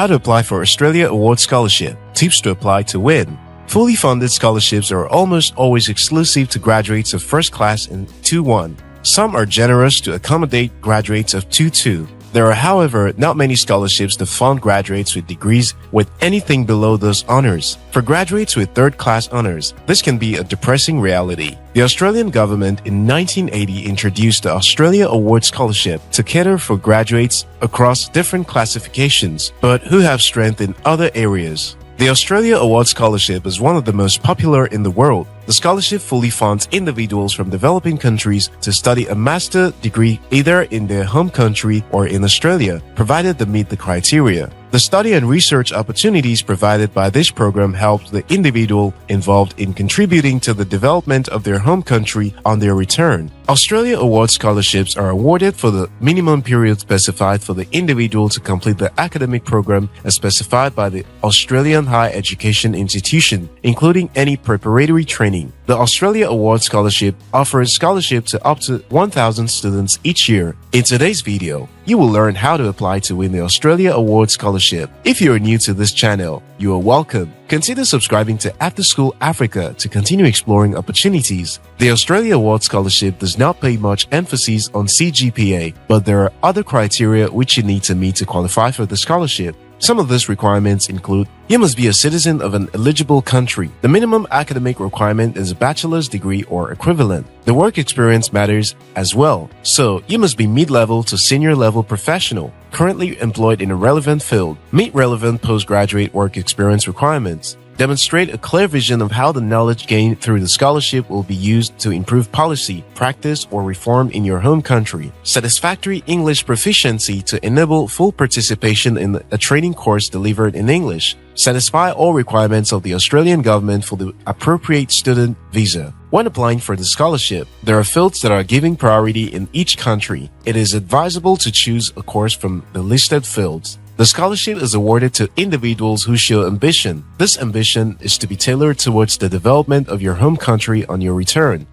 How to apply for Australia Award Scholarship. Tips to apply to win. Fully funded scholarships are almost always exclusive to graduates of first class and 2-1. Some are generous to accommodate graduates of 2-2. There are, however, not many scholarships that fund graduates with degrees with anything below those honors. For graduates with third-class honors, this can be a depressing reality. The Australian government in 1980 introduced the Australia Award Scholarship to cater for graduates across different classifications, but who have strength in other areas. The Australia Award Scholarship is one of the most popular in the world. The scholarship fully funds individuals from developing countries to study a master's degree either in their home country or in Australia, provided they meet the criteria. The study and research opportunities provided by this program help the individual involved in contributing to the development of their home country on their return. Australia Award scholarships are awarded for the minimum period specified for the individual to complete the academic program as specified by the Australian Higher Education Institution, including any preparatory training. The Australia Award Scholarship offers scholarship to up to 1,000 students each year. In today's video, you will learn how to apply to win the Australia Award Scholarship. If you are new to this channel, you are welcome. Consider subscribing to After School Africa to continue exploring opportunities. The Australia Award Scholarship does not pay much emphasis on CGPA, but there are other criteria which you need to meet to qualify for the scholarship. Some of these requirements include: you must be a citizen of an eligible country. The minimum academic requirement is a bachelor's degree or equivalent. The work experience matters as well, so you must be mid-level to senior level professional, currently employed in a relevant field. Meet relevant postgraduate work experience requirements. Demonstrate a clear vision of how the knowledge gained through the scholarship will be used to improve policy, practice, or reform in your home country. Satisfactory English proficiency to enable full participation in a training course delivered in English. Satisfy all requirements of the Australian government for the appropriate student visa. When applying for the scholarship, there are fields that are given priority in each country. It is advisable to choose a course from the listed fields. The scholarship is awarded to individuals who show ambition. This ambition is to be tailored towards the development of your home country on your return.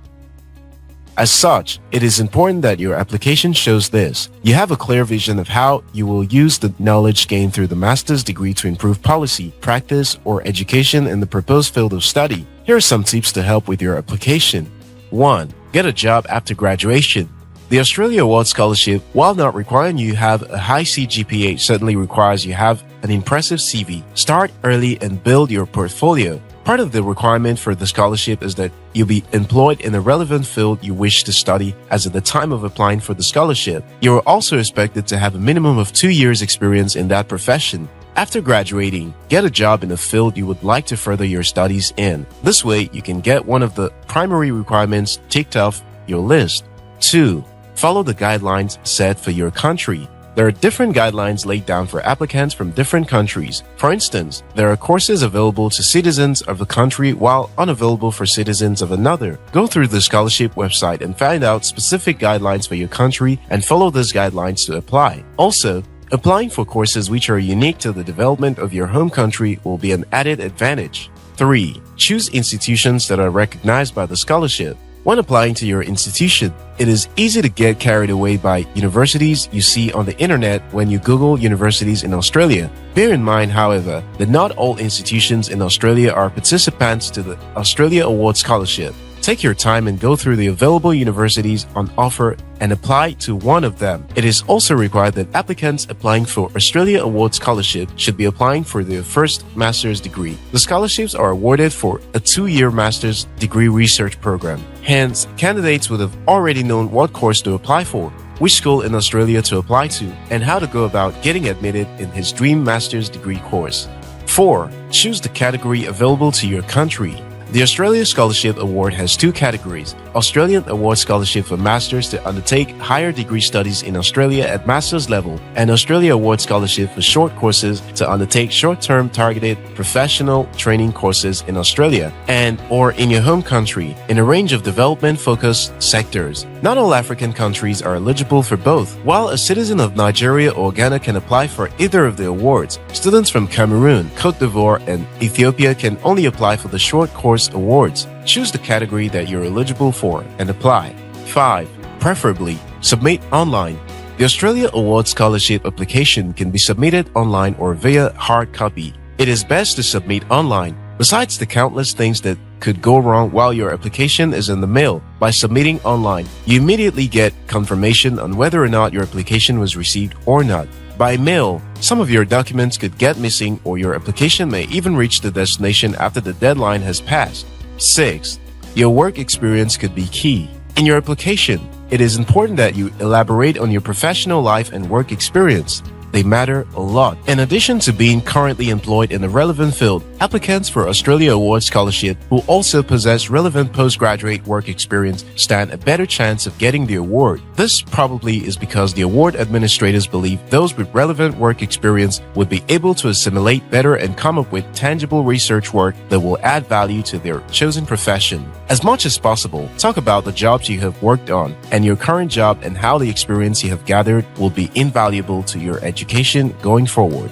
As such, it is important that your application shows this. You have a clear vision of how you will use the knowledge gained through the master's degree to improve policy, practice, or education in the proposed field of study. Here are some tips to help with your application. 1. Get a job after graduation. The Australia Award Scholarship, while not requiring you have a high CGPA, certainly requires you have an impressive CV. Start early and build your portfolio. Part of the requirement for the scholarship is that you be employed in a relevant field you wish to study as at the time of applying for the scholarship. You are also expected to have a minimum of 2 years experience in that profession. After graduating, get a job in a field you would like to further your studies in. This way, you can get one of the primary requirements ticked off your list. 2. Follow the guidelines set for your country. There are different guidelines laid down for applicants from different countries. For instance, there are courses available to citizens of a country while unavailable for citizens of another. Go through the scholarship website and find out specific guidelines for your country and follow those guidelines to apply. Also, applying for courses which are unique to the development of your home country will be an added advantage. 3. Choose institutions that are recognized by the scholarship. When applying to your institution, it is easy to get carried away by universities you see on the internet when you Google universities in Australia. Bear in mind, however, that not all institutions in Australia are participants to the Australia Award Scholarship. Take your time and go through the available universities on offer and apply to one of them. It is also required that applicants applying for Australia Award Scholarship should be applying for their first master's degree. The scholarships are awarded for a 2-year master's degree research program. Hence, candidates would have already known what course to apply for, which school in Australia to apply to, and how to go about getting admitted in his dream master's degree course. 4. Choose the category available to your country. The Australia Scholarship Award has 2 categories: Australian Award Scholarship for Masters to undertake higher degree studies in Australia at master's level, and Australia Award Scholarship for short courses to undertake short-term targeted professional training courses in Australia and or in your home country in a range of development-focused sectors. Not all African countries are eligible for both. While a citizen of Nigeria or Ghana can apply for either of the awards, students from Cameroon, Cote d'Ivoire, and Ethiopia can only apply for the short course awards. Choose the category that you're eligible for and apply. 5. Preferably, submit online. The Australia Award Scholarship application can be submitted online or via hard copy. It is best to submit online. Besides the countless things that could go wrong while your application is in the mail, by submitting online, you immediately get confirmation on whether or not your application was received or not. By mail, some of your documents could get missing or your application may even reach the destination after the deadline has passed. 6. Your work experience could be key. In your application, it is important that you elaborate on your professional life and work experience. They matter a lot. In addition to being currently employed in a relevant field, applicants for Australia Award Scholarship who also possess relevant postgraduate work experience stand a better chance of getting the award. This probably is because the award administrators believe those with relevant work experience would be able to assimilate better and come up with tangible research work that will add value to their chosen profession. As much as possible, talk about the jobs you have worked on and your current job and how the experience you have gathered will be invaluable to your education going forward.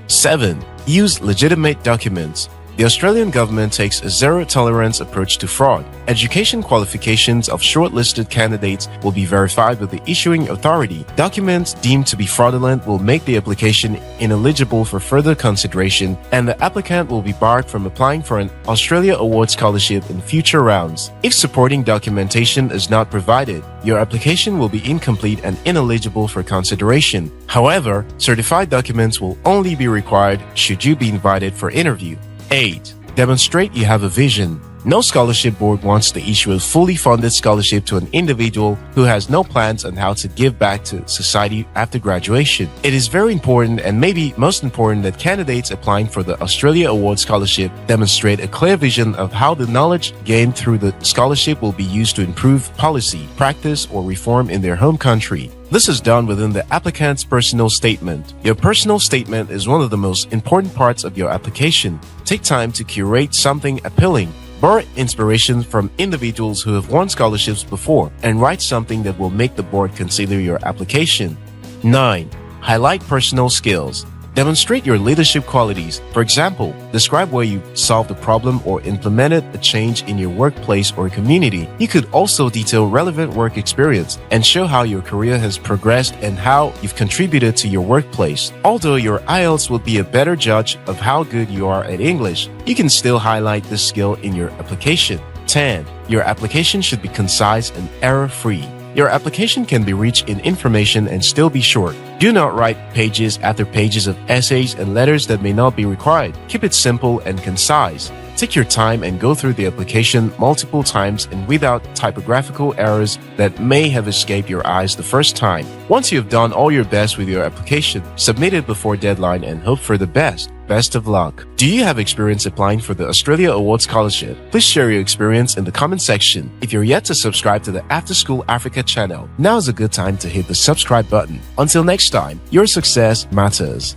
7. Use legitimate documents. The Australian government takes a zero-tolerance approach to fraud. Education qualifications of shortlisted candidates will be verified with the issuing authority. Documents deemed to be fraudulent will make the application ineligible for further consideration, and the applicant will be barred from applying for an Australia Award Scholarship in future rounds. If supporting documentation is not provided, your application will be incomplete and ineligible for consideration. However, certified documents will only be required should you be invited for interview. 8. Demonstrate you have a vision. No scholarship board wants to issue a fully funded scholarship to an individual who has no plans on how to give back to society after graduation. It is very important, and maybe most important, that candidates applying for the Australia Award Scholarship demonstrate a clear vision of how the knowledge gained through the scholarship will be used to improve policy, practice, or reform in their home country. This is done within the applicant's personal statement. Your personal statement is one of the most important parts of your application. Take time to curate something appealing. Borrow inspiration from individuals who have won scholarships before and write something that will make the board consider your application. 9. Highlight personal skills. Demonstrate your leadership qualities. For example, describe where you solved a problem or implemented a change in your workplace or community. You could also detail relevant work experience and show how your career has progressed and how you've contributed to your workplace. Although your IELTS will be a better judge of how good you are at English, you can still highlight this skill in your application. 10. Your application should be concise and error-free. Your application can be rich in information and still be short. Do not write pages after pages of essays and letters that may not be required. Keep it simple and concise. Take your time and go through the application multiple times and without typographical errors that may have escaped your eyes the first time. Once you have done all your best with your application, submit it before deadline and hope for the best. Best of luck. Do you have experience applying for the Australia Award Scholarship? Please share your experience in the comment section. If you're yet to subscribe to the After School Africa channel, now is a good time to hit the subscribe button. Until next time, your success matters.